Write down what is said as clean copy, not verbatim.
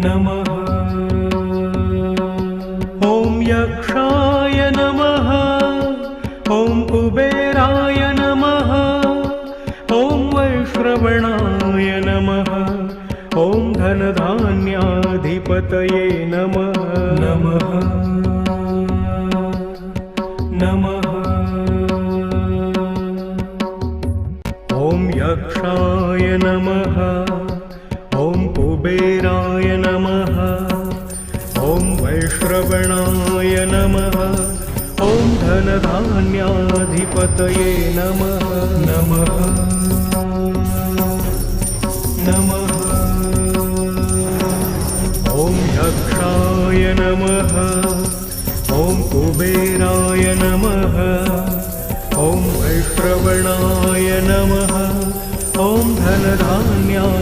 नमः। ॐ यक्षाय नमः। ॐ कुबेराय नमः। ॐ वैश्रवणाय नमः। ॐ धनधान्याधिपतये नमः। नमः नमः। ॐ यक्षाय नमः। ॐ कुबेराय नमः। ॐ वैश्रवणाय नमः। ॐ धनधान्याधिपतये नमः। नमः नमः। ॐ यक्षाय नमः। ॐ कुबेराय नमः। ॐ वैश्रवणाय नमः। ॐ धनधान्या